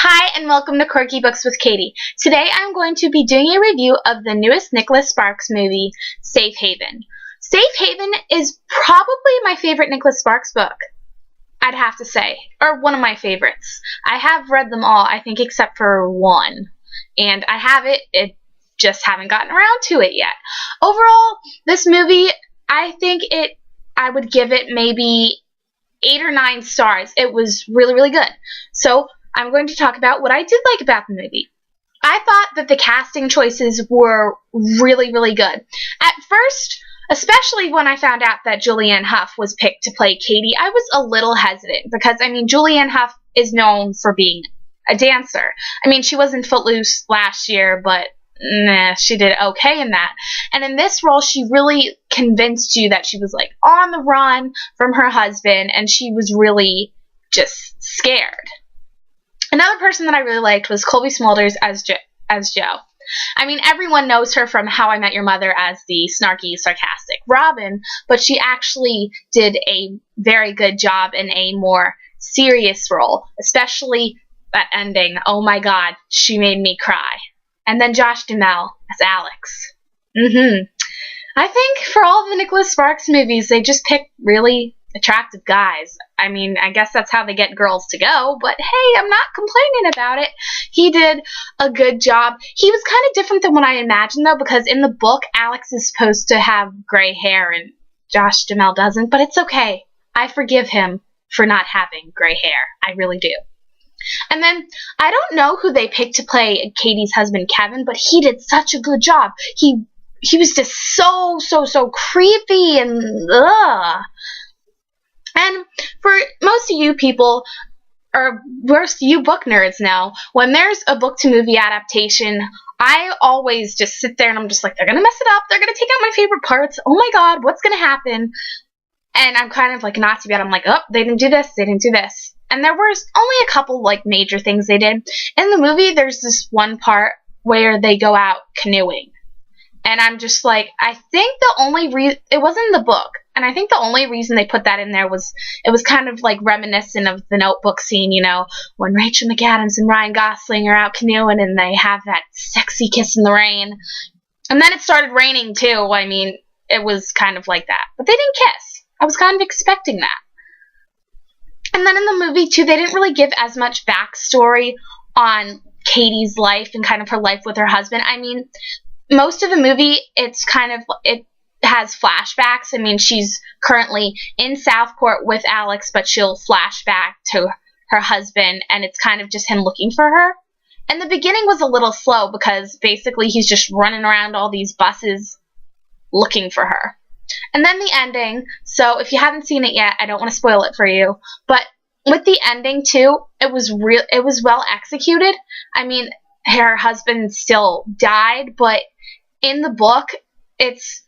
Hi and welcome to Quirky Books with Katie. Today I'm going to be doing a review of the newest Nicholas Sparks movie, Safe Haven. Safe Haven is probably my favorite Nicholas Sparks book, I'd have to say, or one of my favorites. I have read them all, I think, except for one, and I have it just haven't gotten around to it yet. Overall, this movie, I would give it maybe 8 or 9 stars. It was really, really good. So I'm going to talk about what I did like about the movie. I thought that the casting choices were really, really good. At first, especially when I found out that Julianne Hough was picked to play Katie, I was a little hesitant because, Julianne Hough is known for being a dancer. She was in Footloose last year, but she did okay in that. And in this role, she really convinced you that she was on the run from her husband, and she was really just scared. Another person that I really liked was Colby Smulders as Jo. Everyone knows her from How I Met Your Mother as the snarky, sarcastic Robin, but she actually did a very good job in a more serious role, especially that ending. Oh my God, she made me cry. And then Josh Duhamel as Alex. I think for all the Nicholas Sparks movies, they just pick really attractive guys. I guess that's how they get girls to go, but hey, I'm not complaining about it. He did a good job. He was kind of different than what I imagined, though, because in the book, Alex is supposed to have gray hair and Josh Duhamel doesn't, but it's okay. I forgive him for not having gray hair. I really do. And then, I don't know who they picked to play Katie's husband, Kevin, but he did such a good job. He was just so creepy and ugh. And for most of you people, or worse, you book nerds know, when there's a book-to-movie adaptation, I always just sit there and I'm just like, they're going to mess it up. They're going to take out my favorite parts. Oh my God, what's going to happen? And I'm kind of like Nazi bad. I'm like, oh, they didn't do this. They didn't do this. And there was only a couple major things they did. In the movie, there's this one part where they go out canoeing. And I'm just like, I think the only reason, it wasn't in the book, and I think the only reason they put that in there was, it was kind of reminiscent of the Notebook scene, when Rachel McAdams and Ryan Gosling are out canoeing and they have that sexy kiss in the rain. And then it started raining too. It was kind of like that. But they didn't kiss. I was kind of expecting that. And then in the movie too, they didn't really give as much backstory on Katie's life and kind of her life with her husband. Most of the movie, it has flashbacks. She's currently in Southport with Alex, but she'll flash back to her husband, and it's kind of just him looking for her. And the beginning was a little slow because basically he's just running around all these buses looking for her. And then the ending, so if you haven't seen it yet, I don't want to spoil it for you, but with the ending too, it was well executed. Her husband still died, but in the book, it's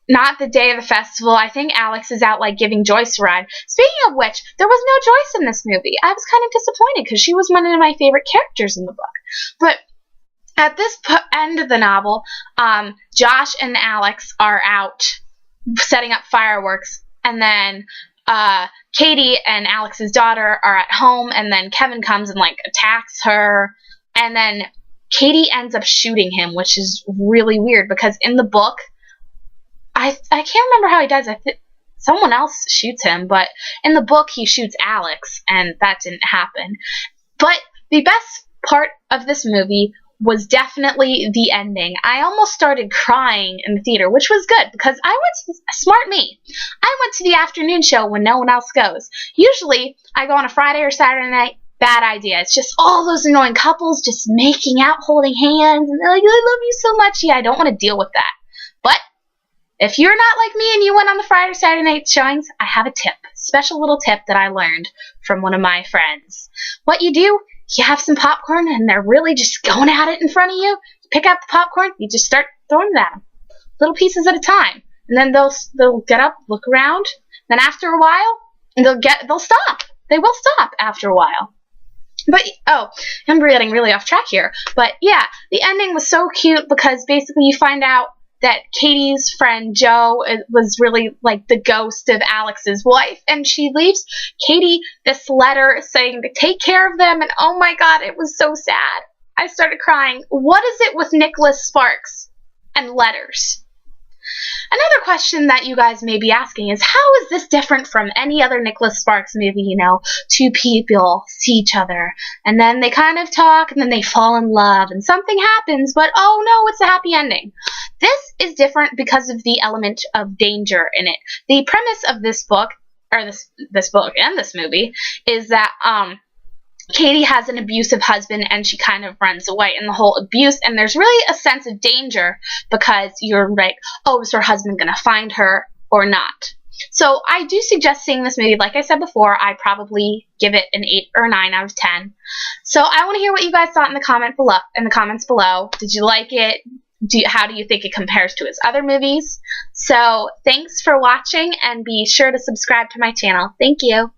not the day of the festival. I think Alex is out giving Joyce a ride. Speaking of which, there was no Joyce in this movie. I was kind of disappointed because she was one of my favorite characters in the book. But at this end of the novel, Josh and Alex are out setting up fireworks, and then Katie and Alex's daughter are at home, and then Kevin comes and attacks her, and then Katie ends up shooting him, which is really weird because in the book, I can't remember how he does. Someone else shoots him, but in the book he shoots Alex, and that didn't happen. But the best part of this movie was definitely the ending. I almost started crying in the theater, which was good because I went to, smart me, I went to the afternoon show when no one else goes. Usually I go on a Friday or Saturday night. Bad idea. It's just all those annoying couples just making out, holding hands, and they're like, I love you so much. Yeah, I don't want to deal with that. But if you're not like me and you went on the Friday or Saturday night showings, I have a tip. Special little tip that I learned from one of my friends. What you do, you have some popcorn, and they're really just going at it in front of you. You pick out the popcorn, you just start throwing it at them. Little pieces at a time. And then they'll get up, look around, then after a while, they'll stop. They will stop after a while. But, I'm getting really off track here. But, yeah, the ending was so cute because basically you find out that Katie's friend Jo was really like the ghost of Alex's wife, and she leaves Katie this letter saying to take care of them, and oh my god, it was so sad. I started crying. What is it with Nicholas Sparks and letters? Another question that you guys may be asking is, how is this different from any other Nicholas Sparks movie? You know, two people see each other, and then they kind of talk, and then they fall in love, and something happens, but oh no, it's a happy ending. This is different because of the element of danger in it. The premise of this book, or this book and this movie, is that Katie has an abusive husband and she kind of runs away, and the whole abuse, and there's really a sense of danger because you're like, oh, is her husband going to find her or not? So I do suggest seeing this movie. Like I said before, I'd probably give it an 8 or 9 out of 10. So I want to hear what you guys thought in the comments below. Did you like it? How do you think it compares to its other movies? So thanks for watching, and be sure to subscribe to my channel. Thank you.